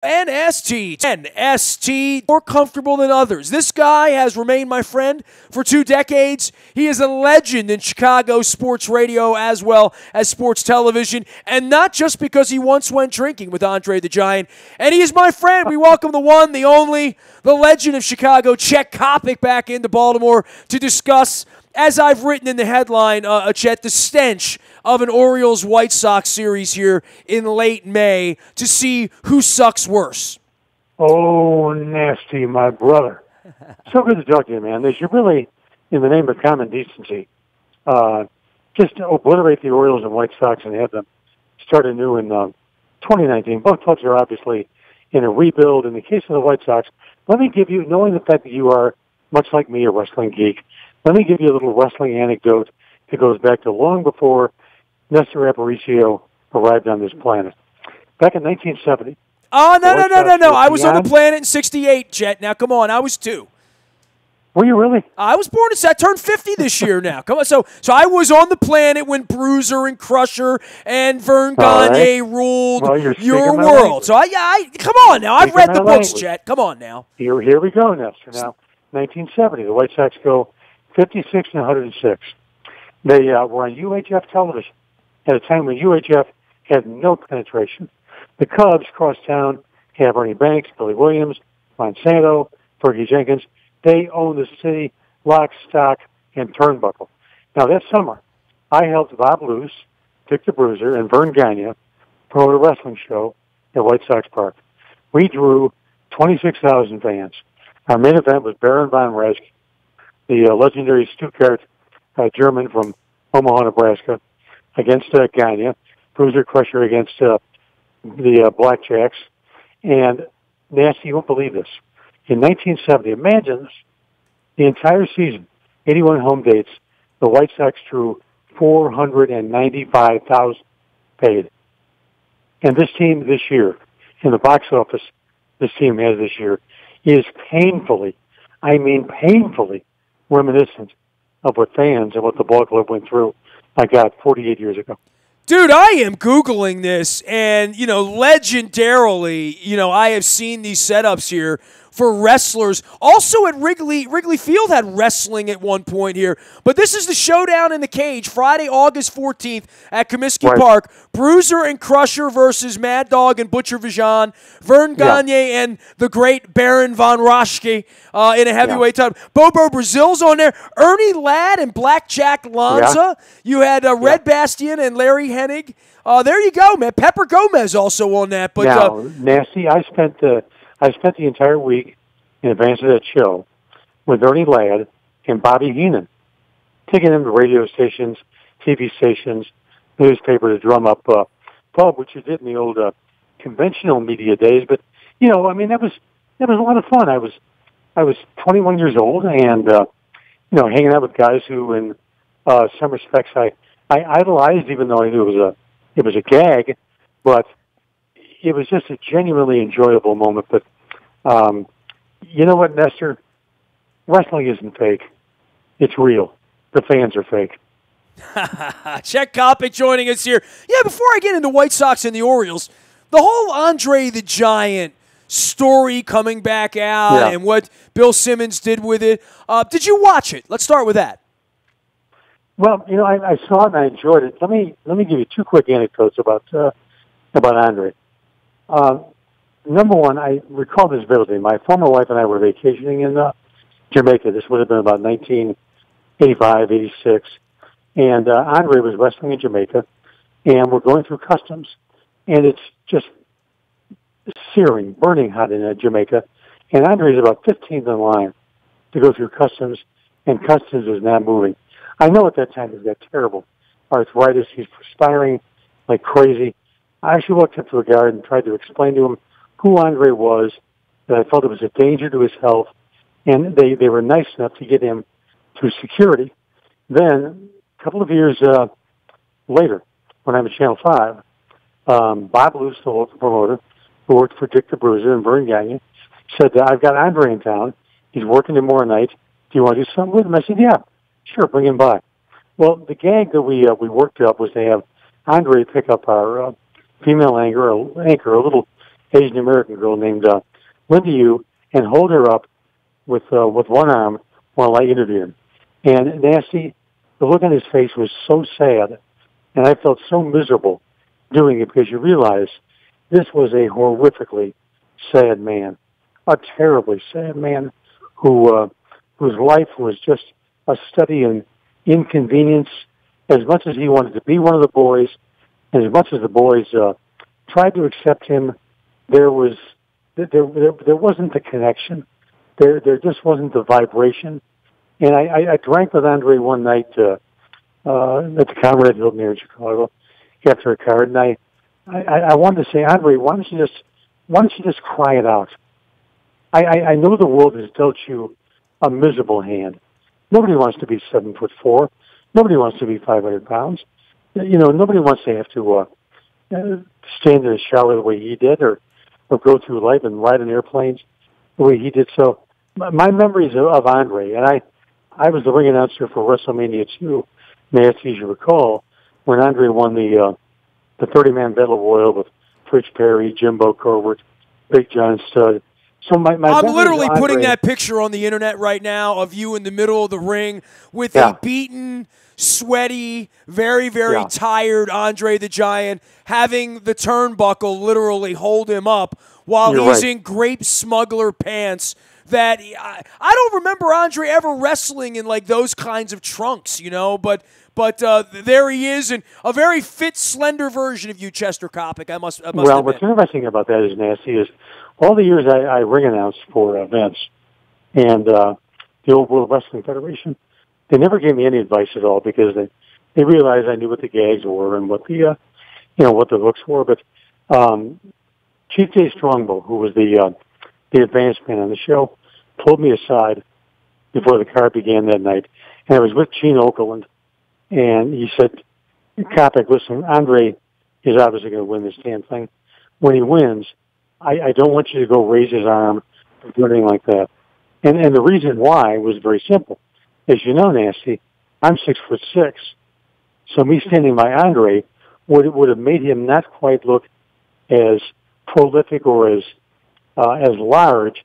WNST, more comfortable than others. This guy has remained my friend for 2 decades. He is a legend in Chicago sports radio as well as sports television, and not just because he once went drinking with Andre the Giant. And he is my friend. We welcome the one, the only, the legend of Chicago, Chet Coppock, back into Baltimore to discuss, as I've written in the headline, Chet, the stench of an Orioles White Sox series here in late May to see who sucks worse. Oh, nasty, my brother. So good to talk to you, man. They should really, in the name of common decency, just obliterate the Orioles and White Sox and have them start anew in 2019. Both clubs are obviously in a rebuild. In the case of the White Sox, let me give you, knowing the fact that you are, much like me, a wrestling geek, let me give you a little wrestling anecdote that goes back to long before Nestor arrived on this planet. Back in 1970. Oh, no. I was on the planet in 68, Chet. Now, come on. I was 2. Were you really? I was born I turned 50 this year now. Come on. So I was on the planet when Bruiser and Crusher and Vern Gagne ruled your world. So come on now. I've read the books, Chet. Come on now. Here we go, Nestor. Now, 1970, the White Sox go 56 and 106. They were on UHF television at a time when UHF had no penetration. The Cubs cross town, have Ernie Banks, Billy Williams, Monsanto, Fergie Jenkins. They own the city, lock, stock, and turnbuckle. Now, that summer, I helped Bob Luce, Dick the Bruiser, and Vern Gagne promote a wrestling show at White Sox Park. We drew 26,000 fans. Our main event was Baron von Raschke, the legendary Stuttgart German from Omaha, Nebraska, against Gagne, Bruiser Crusher against the Blackjacks. And, Nasty, you won't believe this. In 1970, imagine this, the entire season, 81 home dates, the White Sox drew 495,000 paid. And this team this year, in the box office this team has this year, is painfully, I mean painfully, reminiscent of what fans and what the ball club went through, 48 years ago. Dude, I am Googling this, and, legendarily, I have seen these setups here for wrestlers. Also at Wrigley Field had wrestling at one point here. But this is the showdown in the cage, Friday, August 14th at Comiskey Park. Bruiser and Crusher versus Mad Dog and Butcher Vijan. Vern Gagne and the great Baron von Raschke in a heavyweight title. Bobo Brazil's on there. Ernie Ladd and Blackjack Lanza. You had Red Bastian and Larry Hennig. There you go, man. Pepper Gomez also on that. But now, Nasty, I spent the entire week in advance of that show with Ernie Ladd and Bobby Heenan, taking them to radio stations, TV stations, newspaper to drum up pub, which you did in the old conventional media days. But that was a lot of fun. I was 21 years old, and hanging out with guys who, in some respects, I idolized, even though I knew it was a gag, but it was just a genuinely enjoyable moment. But you know what, Nestor? Wrestling isn't fake. It's real. The fans are fake. Chet Coppock joining us here. Yeah, before I get into White Sox and the Orioles, the whole Andre the Giant story coming back out and what Bill Simmons did with it. Did you watch it? Let's start with that. Well, I saw it and I enjoyed it. Let me give you 2 quick anecdotes about Andre. Number one, I recall this vividly. My former wife and I were vacationing in Jamaica. This would have been about 1985, 86. And Andre was wrestling in Jamaica, and we're going through customs. And it's just searing, burning hot in Jamaica. And Andre is about 15th in line to go through customs, and customs is not moving. I know at that time he's got terrible arthritis. He's perspiring like crazy. I actually walked up to a guard and tried to explain to him who Andre was, that I felt it was a danger to his health, and they were nice enough to get him through security. Then, a couple of years later, when I'm at Channel 5, Bob Luce, the local promoter, who worked for Dick the Bruiser and Vern Gagne, said, I've got Andre in town. He's working tomorrow night. Do you want to do something with him? I said, yeah, sure, bring him by. Well, the gag that we worked up was to have Andre pick up our female anchor, a little Asian American girl named Linda Yu, and hold her up with one arm while I interviewed him. And Nasty, the look on his face was so sad, and I felt so miserable doing it because you realize this was a horrifically sad man, a terribly sad man whose life was just a study in inconvenience. As much as he wanted to be one of the boys, and as much as the boys tried to accept him, there wasn't the connection. There just wasn't the vibration. And I drank with Andre one night at the Conrad Hilton here in Chicago after a card, and I wanted to say, Andre, why don't you just cry it out? I know the world has dealt you a miserable hand. Nobody wants to be 7'4". Nobody wants to be 500 pounds. Nobody wants to have to stand in a shower the way he did, or go through life and ride in airplanes the way he did. So my memories of Andre, and I was the ring announcer for WrestleMania 2, Nasty, as you recall, when Andre won the 30-man Battle Royal with Fritz Perry, Jimbo Covert, Big John Studd. So my I'm literally putting that picture on the internet right now of you in the middle of the ring with a beaten, sweaty, very, very tired Andre the Giant having the turnbuckle literally hold him up while he's in grape smuggler pants. That I don't remember Andre ever wrestling in like those kinds of trunks, but there he is, and a very fit, slender version of you, Chester Coppock. I must admit. What's interesting about that is, Nasty, is all the years I ring announced for events and the old World Wrestling Federation, they never gave me any advice at all because they realized I knew what the gags were and what the what the hooks were. But Chief Jay Strongbow, who was the advanced man on the show, pulled me aside before the card began that night, and I was with Gene Okerlund, and he said, Coppock, listen, Andre is obviously going to win this damn thing. When he wins, I don't want you to go raise his arm or do anything like that. And the reason why was very simple. As you know, Nasty, I'm 6'6", so me standing by Andre would have made him not quite look as prolific or as large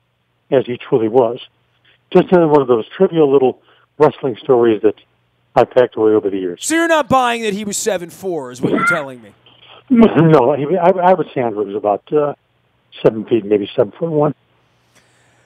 as he truly was. Just another one of those trivial little wrestling stories that I packed away over the years. So you're not buying that he was 7'4", is what you're telling me? No, I would say Andre was about 7 feet, maybe 7'1".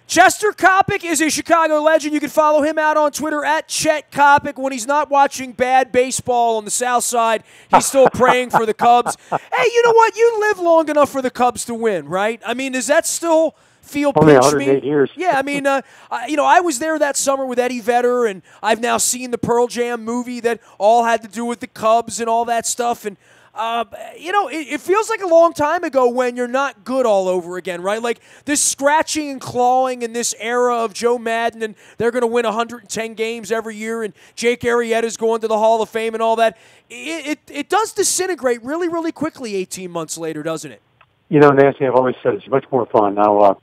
Chester Coppock is a Chicago legend. You can follow him out on Twitter at Chet Coppock. When he's not watching bad baseball on the South Side, he's still praying for the Cubs. Hey, you know what? You live long enough for the Cubs to win, right? I mean, does that still feel only pinch 108 me? years. Yeah, I mean, I was there that summer with Eddie Vedder, and I've now seen the Pearl Jam movie that all had to do with the Cubs and all that stuff, and it feels like a long time ago when you're not good all over again, right? Like this scratching and clawing in this era of Joe Madden, and they're going to win 110 games every year, and Jake Arrieta's going to the Hall of Fame and all that. It does disintegrate really, really quickly 18 months later, doesn't it? Nancy, I've always said it's much more fun. Now,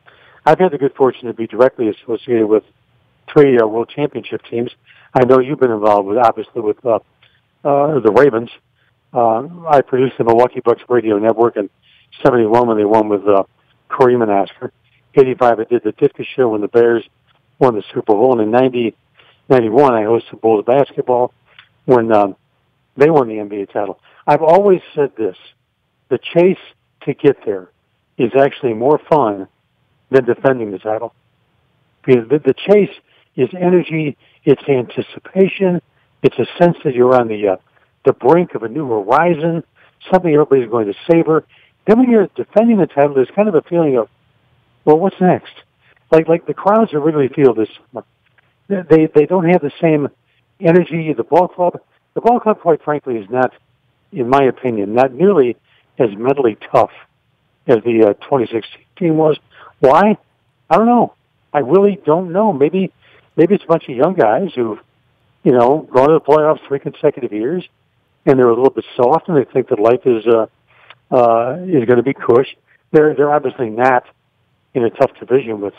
I've had the good fortune to be directly associated with 3 World Championship teams. I know you've been involved with, obviously, with the Ravens. I produced the Milwaukee Bucks radio network in 71 when they won with Kareem and Oscar. 85, I did the Ditka show when the Bears won the Super Bowl. And in 91, I hosted Bulls basketball when they won the NBA title. I've always said this. The chase to get there is actually more fun than defending the title. Because the chase is energy, it's anticipation, it's a sense that you're on the brink of a new horizon, something everybody's going to savor. Then when you're defending the title, there's kind of a feeling of, well, what's next? Like the crowds at Wrigley Field this summer, they don't have the same energy. The ball club, quite frankly, is not, in my opinion, not nearly as mentally tough as the 2016 team was. Why? I don't know. I really don't know. Maybe it's a bunch of young guys who've, gone to the playoffs 3 consecutive years, and they're a little bit soft, and they think that life is going to be cush. They're obviously not in a tough division with,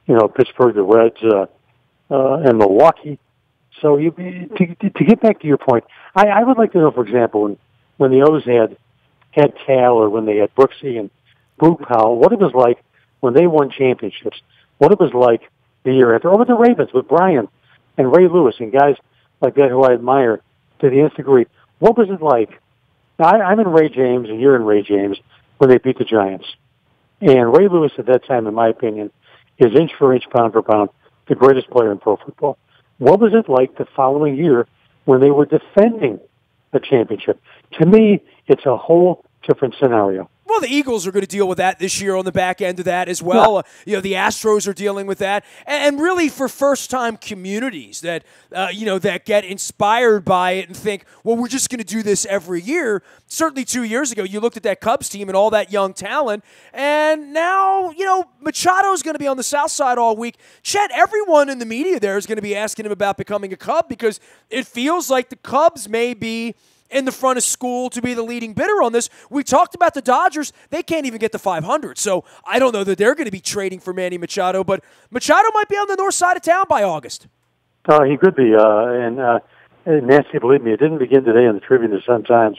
Pittsburgh, the Reds, and Milwaukee. So to get back to your point, I would like to know, for example, when the O's had Cal, or when they had Brooksy and Boog Powell, what it was like when they won championships, what it was like the year after, over the Ravens with Brian and Ray Lewis and guys like that who I admire to the nth degree. What was it like? Now, I'm in Ray James, and you're in Ray James, when they beat the Giants. And Ray Lewis at that time, in my opinion, is inch for inch, pound for pound, the greatest player in pro football. What was it like the following year when they were defending the championship? To me, it's a whole different scenario. Well, the Eagles are going to deal with that this year on the back end of that as well. Yeah. The Astros are dealing with that. And really for first-time communities that, that get inspired by it and think, well, we're just going to do this every year. Certainly 2 years ago, you looked at that Cubs team and all that young talent. And now, Machado's going to be on the South Side all week. Chet, everyone in the media there is going to be asking him about becoming a Cub because it feels like the Cubs may be in the front of school to be the leading bidder on this. We talked about the Dodgers. They can't even get to 500. So I don't know that they're going to be trading for Manny Machado, but Machado might be on the north side of town by August. He could be. And Nancy, believe me, it didn't begin today in the Tribune or Sun-Times.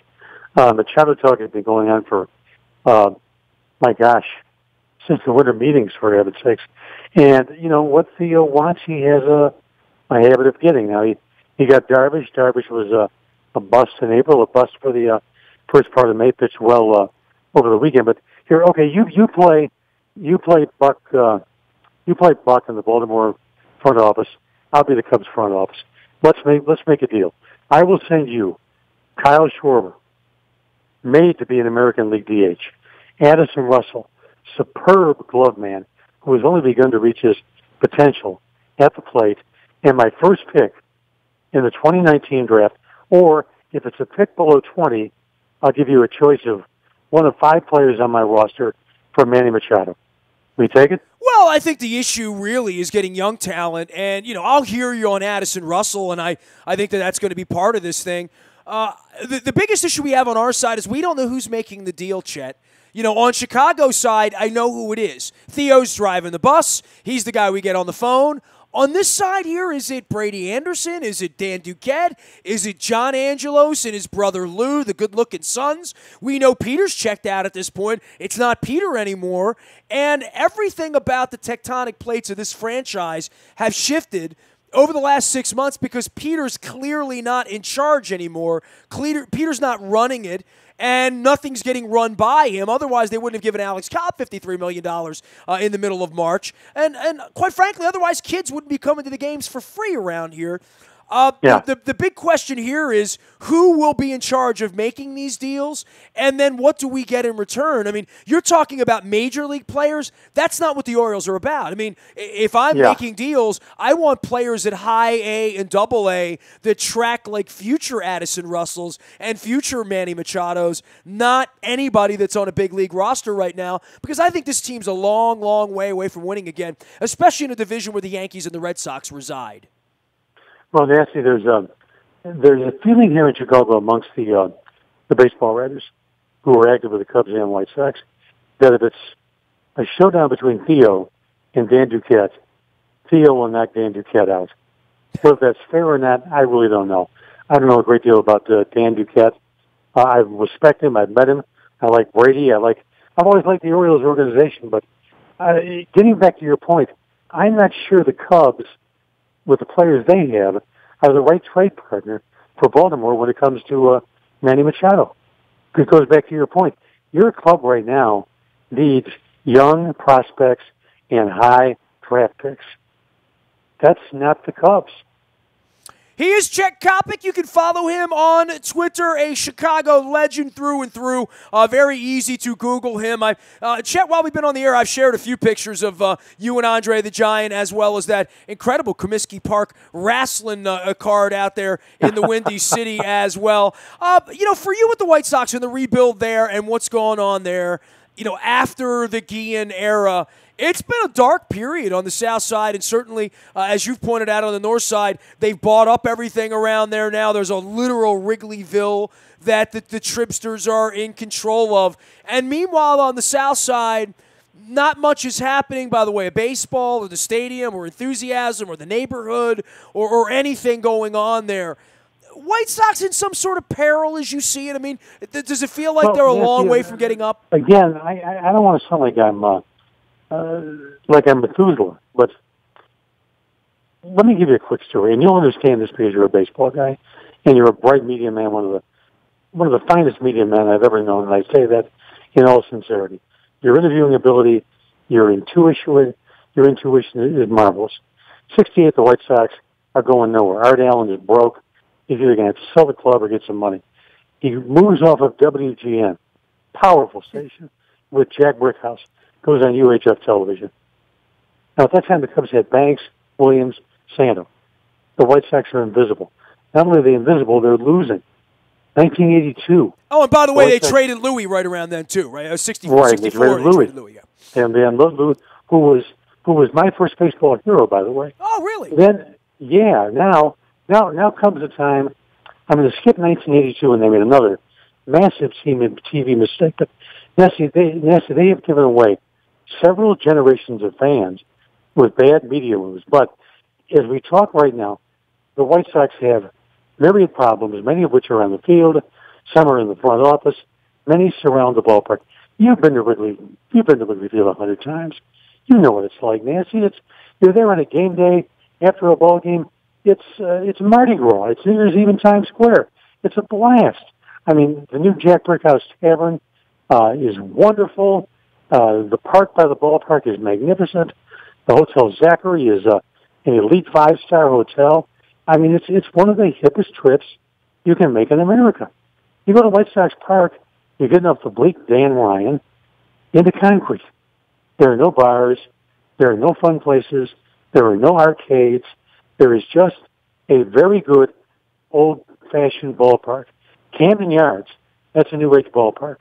Machado talk has been going on for, since the winter meetings, for heaven's sakes. And, what Theo wants, he has a habit of getting. Now, he got Darvish. Darvish was a bust in April, a bust for the first part of May, pitched well over the weekend. But here, okay, you play Buck in the Baltimore front office. I'll be the Cubs front office. Let's make a deal. I will send you Kyle Schwarber, made to be an American League DH, Addison Russell, superb glove man who has only begun to reach his potential at the plate, and my first pick in the 2019 draft. Or if it's a pick below 20, I'll give you a choice of one of 5 players on my roster for Manny Machado. Will you take it? Well, I think the issue really is getting young talent. And, I'll hear you on Addison Russell, and I think that's going to be part of this thing. The biggest issue we have on our side is we don't know who's making the deal, Chet. On Chicago's side, I know who it is. Theo's driving the bus. He's the guy we get on the phone. On this side here, is it Brady Anderson? Is it Dan Duquette? Is it John Angelos and his brother Lou, the good-looking sons? We know Peter's checked out at this point. It's not Peter anymore. And everything about the tectonic plates of this franchise have shifted over the last 6 months because Peter's clearly not in charge anymore. Peter's not running it. And nothing's getting run by him. Otherwise, they wouldn't have given Alex Cobb $53 million in the middle of March. And quite frankly, otherwise, kids wouldn't be coming to the games for free around here. The big question here is who will be in charge of making these deals, and then what do we get in return? I mean, you're talking about major league players. That's not what the Orioles are about. I mean, if I'm making deals, I want players at high A and double A that track like future Addison Russells and future Manny Machados, not anybody that's on a big league roster right now, because I think this team's a long, long way away from winning again, especially in a division where the Yankees and the Red Sox reside. Well, Nancy, there's a feeling here in Chicago amongst the baseball writers who are active with the Cubs and White Sox that if it's a showdown between Theo and Dan Duquette, Theo will knock Dan Duquette out. Whether that's fair or not, I really don't know. I don't know a great deal about Dan Duquette. I respect him. I've met him. I like Brady. I've always liked the Orioles organization. But getting back to your point, I'm not sure the Cubs, with the players they have, are the right trade partner for Baltimore when it comes to Manny Machado. It goes back to your point. Your club right now needs young prospects and high draft picks. That's not the Cubs. He is Chet Coppock. You can follow him on Twitter, a Chicago legend through and through. Very easy to Google him. Chet, while we've been on the air, I've shared a few pictures of you and Andre the Giant, as well as that incredible Comiskey Park wrestling card out there in the Windy City as well. For you with the White Sox and the rebuild there and what's going on there, after the Guillen era, it's been a dark period on the south side, and certainly, as you've pointed out on the north side, they've bought up everything around there now. There's a literal Wrigleyville that the Tribsters are in control of. And meanwhile, on the south side, not much is happening by the way of baseball or the stadium or enthusiasm or the neighborhood or anything going on there. White Sox in some sort of peril as you see it? I mean, does it feel like they're a long way from getting up? Again, I don't want to sound like I'm Methuselah, but let me give you a quick story, and you'll understand this because you're a baseball guy, and you're a bright media man, one of the finest media men I've ever known, and I say that in all sincerity. Your interviewing ability, your intuition is marvelous. 68, the White Sox are going nowhere. Art Allen is broke. He's either going to sell the club or get some money. He moves off of WGN, powerful station, with Jack Brickhouse, goes on UHF television. Now, at that time, the Cubs had Banks, Williams, Sando. The White Sox are invisible. Not only are they invisible, they're losing. 1982. Oh, and by the way, they traded Louis right around then, too, right? 64, right, 64 they traded Louis, yeah. And then Louis, who was my first baseball hero, by the way. Oh, really? Then, yeah, now comes the time. I'm going to skip 1982, and they made another massive TV mistake. But Nestor, they have given away several generations of fans with bad media moves. But as we talk right now, the White Sox have myriad problems, many of which are on the field, some are in the front office, many surround the ballpark. You've been to Wrigley Field 100 times. You know what it's like, Nancy. You're there on a game day after a ball game. It's Mardi Gras. It's New Year's Eve in Times Square. It's a blast. I mean, the new Jack Brickhouse Tavern is wonderful. The park by the ballpark is magnificent. The Hotel Zachary is an elite 5-star hotel. I mean, it's one of the hippest trips you can make in America. You go to White Sox Park, you're getting off the bleak Dan Ryan into concrete. There are no bars. There are no fun places. There are no arcades. There is just a very good old-fashioned ballpark. Camden Yards, that's a new age ballpark.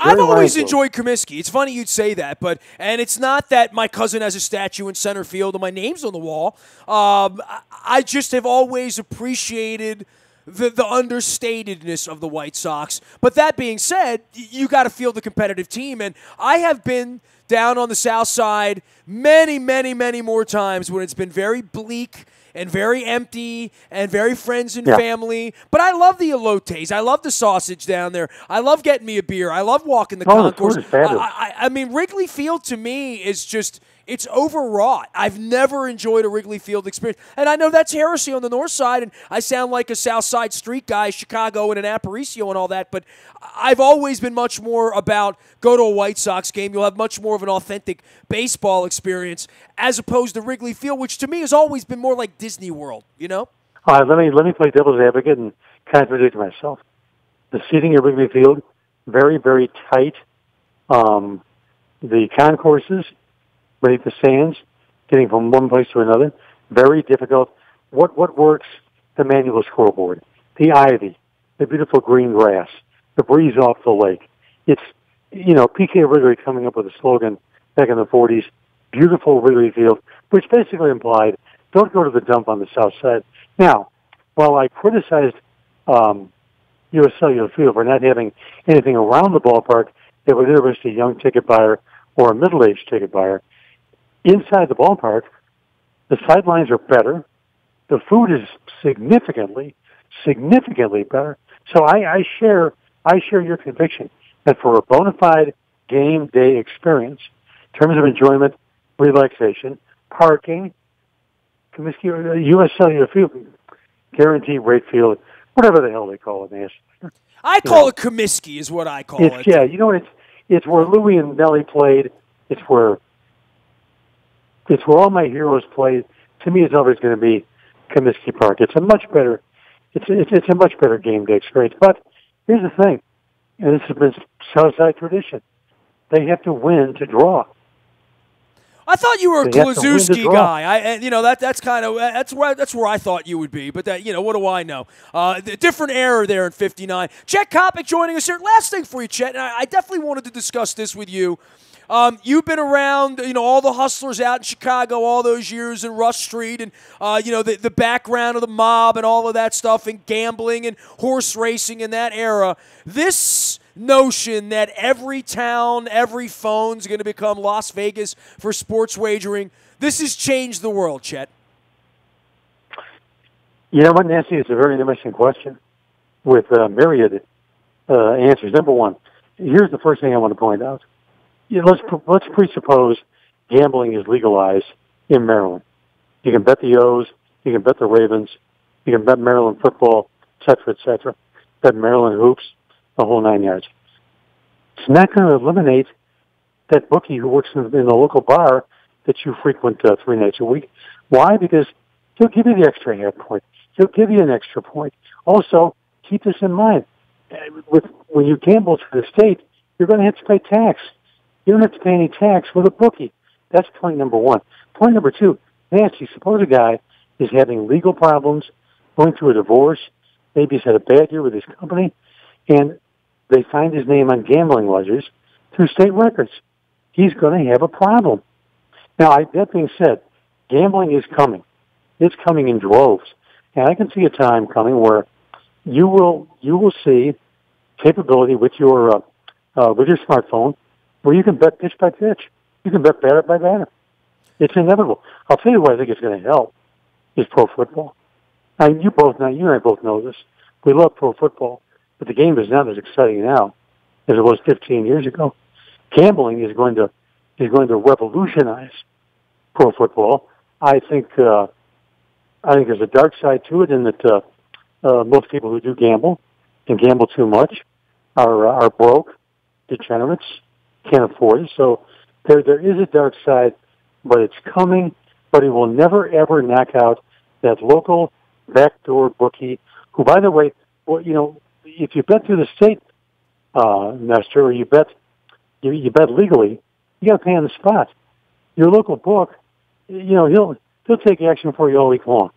I've always enjoyed Comiskey. It's funny you'd say that, and it's not that my cousin has a statue in center field and my name's on the wall. I just have always appreciated the understatedness of the White Sox. But that being said, you got to field a competitive team, and I have been down on the South Side many, many, many more times when it's been very bleak and very empty and very friends and family. But I love the elotes. I love the sausage down there. I love getting me a beer. I love walking the concourse. The food is fabulous. I mean, Wrigley Field to me is just, it's overwrought. I've never enjoyed a Wrigley Field experience. And I know that's heresy on the north side, and I sound like a South Side street guy, Chicago and an Aparicio and all that, but I've always been much more about go to a White Sox game. You'll have much more of an authentic baseball experience as opposed to Wrigley Field, which to me has always been more like Disney World, you know? Let me play devil's advocate and contradict myself. The seating at Wrigley Field, very, very tight. The concourses beneath the stands, getting from one place to another, very difficult. What works? The manual scoreboard, the ivy, the beautiful green grass, the breeze off the lake. It's, P.K. Wrigley coming up with a slogan back in the 40s, beautiful Wrigley Field, which basically implied, don't go to the dump on the south side. Now, while I criticized U.S. Cellular Field for not having anything around the ballpark that would interest a young ticket buyer or a middle-aged ticket buyer, inside the ballpark, the sidelines are better. The food is significantly better. So I share your conviction that for a bona fide game day experience, in terms of enjoyment, relaxation, parking, Comiskey, U.S. Cellular Field, guaranteed rate field, whatever the hell they call it, Nestor. I call it Comiskey is what I call it. Yeah, it's where Louis and Nellie played. It's where all my heroes played. To me, it's always going to be Comiskey Park. It's a much better game day experience. But here's the thing, and this has been Southside tradition: they have to win to draw. I thought you were a Klazewski guy. That's where I thought you would be. But what do I know? Different era there in '59. Chet Coppock joining us here. Last thing for you, Chet, and I definitely wanted to discuss this with you. You've been around, all the hustlers out in Chicago all those years in Rush Street and, the background of the mob and all of that stuff and gambling and horse racing in that era. This notion that every town, every phone's going to become Las Vegas for sports wagering, this has changed the world, Chet. You know what, Nancy? It's a very interesting question with myriad answers. Number one, here's the first thing I want to point out. Let's presuppose gambling is legalized in Maryland. You can bet the O's, you can bet the Ravens, you can bet Maryland football, et cetera, bet Maryland hoops, the whole 9 yards. It's not going to eliminate that bookie who works in the local bar that you frequent 3 nights a week. Why? Because he'll give you the extra half point. He'll give you an extra point. Also, keep this in mind. When you gamble for the state, you're going to have to pay tax. You don't have to pay any tax with a bookie. That's point number one. Point number two, Nancy, suppose a guy is having legal problems, going through a divorce, maybe he's had a bad year with his company, and they find his name on gambling ledgers through state records. He's going to have a problem. Now, that being said, gambling is coming. It's coming in droves. And I can see a time coming where you will see capability with your smartphone where you can bet pitch by pitch. You can bet batter by batter. It's inevitable. I'll tell you what I think it's going to help is pro football. Now, you and I both know this. We love pro football, but the game is not as exciting now as it was 15 years ago. Gambling is going to revolutionize pro football. I think there's a dark side to it in that most people who do gamble and gamble too much are broke, degenerates, can't afford it. So there is a dark side, but it's coming. But it will never ever knock out that local backdoor bookie. Who, by the way, if you bet through the state, Nestor, or you bet legally, you got to pay on the spot. Your local book, he'll take action for you all week long.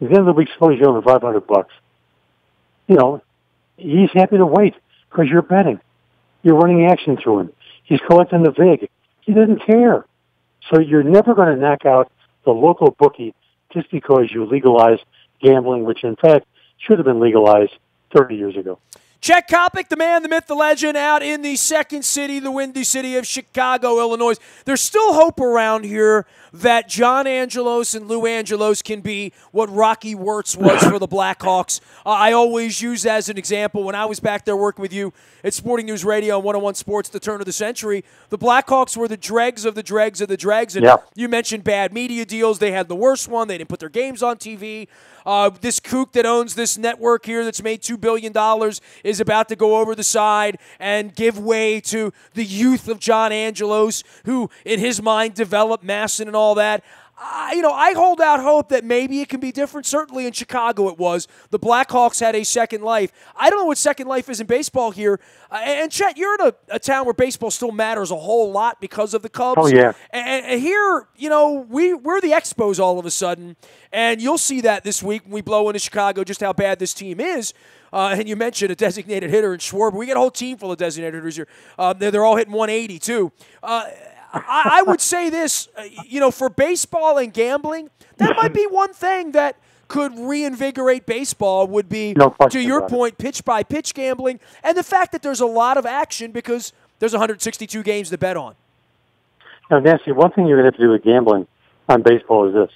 At the end of the week, suppose you owe him $500. He's happy to wait because you're betting. You're running action through him. He's collecting the vig. He doesn't care. So you're never going to knock out the local bookie just because you legalize gambling, which in fact should have been legalized 30 years ago. Chet Coppock, the man, the myth, the legend, out in the second city, the windy city of Chicago, Illinois. There's still hope around here that John Angelos and Lou Angelos can be what Rocky Wirtz was for the Blackhawks. I always use as an example when I was back there working with you at Sporting News Radio and 101 Sports, the turn of the century. The Blackhawks were the dregs of the dregs of the dregs. And you mentioned bad media deals. They had the worst one. They didn't put their games on TV. This kook that owns this network here that's made $2 billion is about to go over the side and give way to the youth of John Angelos, who in his mind developed Masson and all that. I hold out hope that maybe it can be different. Certainly in Chicago it was. The Blackhawks had a second life. I don't know what second life is in baseball here. And Chet, you're in a town where baseball still matters a whole lot because of the Cubs. Oh, yeah. And here, we're the Expos all of a sudden. And you'll see that this week when we blow into Chicago just how bad this team is. And you mentioned a designated hitter in Schwarber. We got a whole team full of designated hitters here. They're all hitting 180 too. I would say this, for baseball and gambling, that might be one thing that could reinvigorate baseball would be, to your point, pitch-by-pitch gambling, and the fact that there's a lot of action because there's 162 games to bet on. Now, Nancy, one thing you're going to have to do with gambling on baseball is this.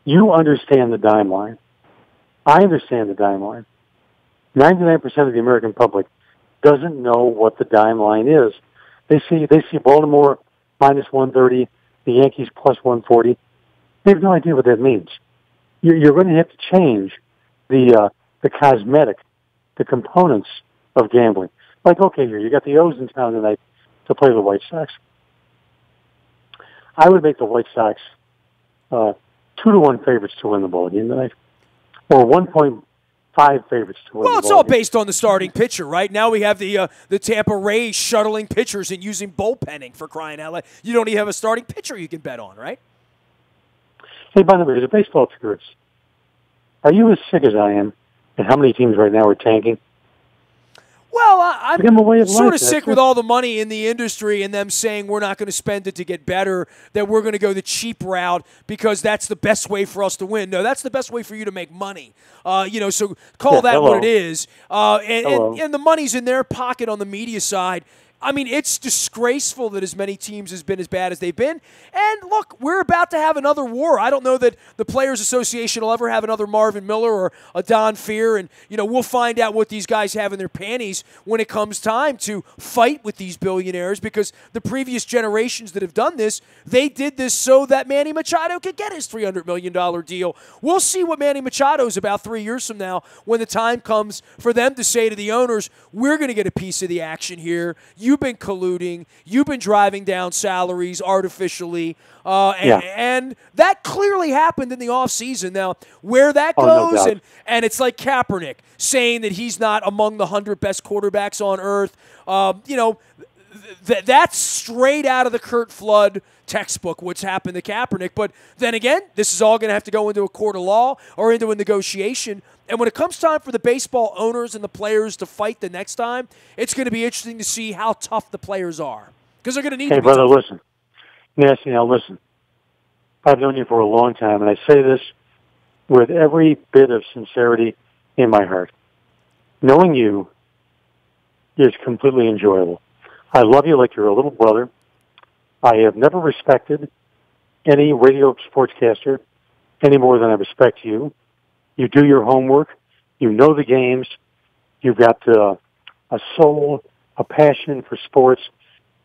You understand the dime line. I understand the dime line. 99% of the American public doesn't know what the dime line is. They see Baltimore minus 130, the Yankees plus 140. They have no idea what that means. You're going to have to change the cosmetic, the components of gambling. Like, okay, here, you got the O's in town tonight to play the White Sox. I would make the White Sox 2-1 favorites to win the ball game tonight, or 1.5 favorites to win. Well, it's all based on the starting pitcher, right? Now we have the Tampa Rays shuttling pitchers and using bullpenning, for crying out loud. You don't even have a starting pitcher you can bet on, right? Hey, by the way, as a baseball purist, are you as sick as I am at how many teams right now are tanking? Well, I'm sort of sick with all the money in the industry and them saying we're not going to spend it to get better, that we're going to go the cheap route because that's the best way for us to win. No, that's the best way for you to make money. So call that what it is. And the money's in their pocket on the media side. I mean, it's disgraceful that as many teams has been as bad as they've been. And look, we're about to have another war. I don't know that the Players Association will ever have another Marvin Miller or a Don Fear. And, we'll find out what these guys have in their panties when it comes time to fight with these billionaires, because the previous generations that have done this, they did this so that Manny Machado could get his $300 million deal. We'll see what Manny Machado's about 3 years from now when the time comes for them to say to the owners, we're going to get a piece of the action here. You've been colluding. You've been driving down salaries artificially. And that clearly happened in the offseason. Now, where that goes, no and it's like Kaepernick saying that he's not among the 100 best quarterbacks on earth. That's straight out of the Curt Flood textbook, what's happened to Kaepernick. But then again, this is all going to have to go into a court of law or into a negotiation. And when it comes time for the baseball owners and the players to fight the next time, it's going to be interesting to see how tough the players are, because they're going to need to be brother, tough. Listen. Nancy, now listen. I've known you for a long time, and I say this with every bit of sincerity in my heart. Knowing you is completely enjoyable. I love you like you're a little brother. I have never respected any radio sportscaster any more than I respect you. You do your homework. You know the games. You've got a soul, a passion for sports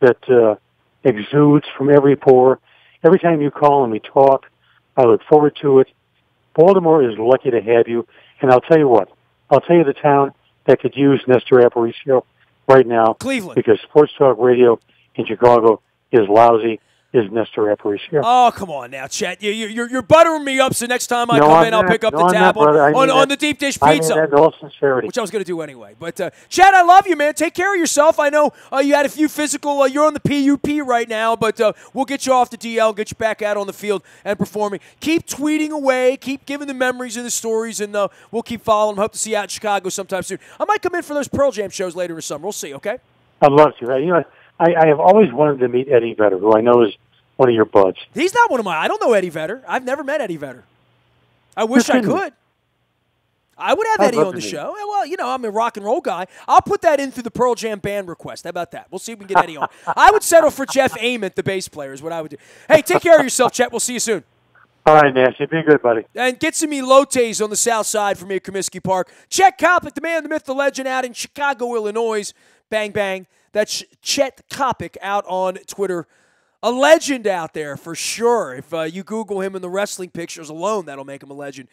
that exudes from every pore. Every time you call and we talk, I look forward to it. Baltimore is lucky to have you. And I'll tell you what. I'll tell you the town that could use Nestor Aparicio right now. Cleveland. Because sports talk radio in Chicago is lousy. Is Nestor Aparicio. Oh, come on now, Chet. You're buttering me up, so next time I come in, I'll pick up the tab on the deep dish pizza. I mean that in all sincerity. Which I was going to do anyway. But, Chet, I love you, man. Take care of yourself. I know you had a few physical. You're on the PUP right now, but we'll get you off the DL, get you back out on the field and performing. Keep tweeting away. Keep giving the memories and the stories, and we'll keep following them. Hope to see you out in Chicago sometime soon. I might come in for those Pearl Jam shows later in the summer. We'll see, okay? I'd love to. I have always wanted to meet Eddie Vedder, who I know is one of your buds. He's not one of mine. I don't know Eddie Vedder. I've never met Eddie Vedder. I wish I could. I would have Eddie on the show. Well, I'm a rock and roll guy. I'll put that in through the Pearl Jam band request. How about that? We'll see if we can get Eddie on. I would settle for Jeff Ament, the bass player, is what I would do. Hey, take care of yourself, Chet. We'll see you soon. All right, Nancy. Be good, buddy. And get some elotes on the south side for me at Comiskey Park. Chet Coppock, the man, the myth, the legend, out in Chicago, Illinois. Bang, bang. That's Chet Coppock out on Twitter. A legend out there for sure. If you Google him in the wrestling pictures alone, that'll make him a legend.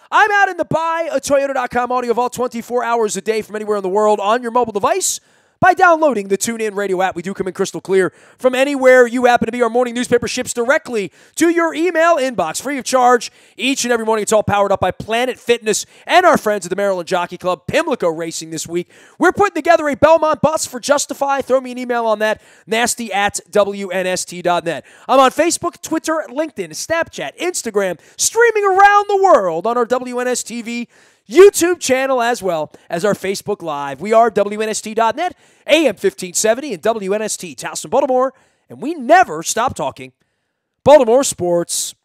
I'm out in the buyatoyota.com audio vault 24 hours a day from anywhere in the world on your mobile device by downloading the TuneIn Radio app. We do come in crystal clear from anywhere you happen to be. Our morning newspaper ships directly to your email inbox, free of charge, each and every morning. It's all powered up by Planet Fitness and our friends at the Maryland Jockey Club. Pimlico Racing this week. We're putting together a Belmont bus for Justify. Throw me an email on that, nasty@WNST.net. I'm on Facebook, Twitter, LinkedIn, Snapchat, Instagram, streaming around the world on our WNSTV YouTube channel as well as our Facebook Live. We are WNST.net, AM 1570 and WNST, Towson, Baltimore, and we never stop talking Baltimore sports.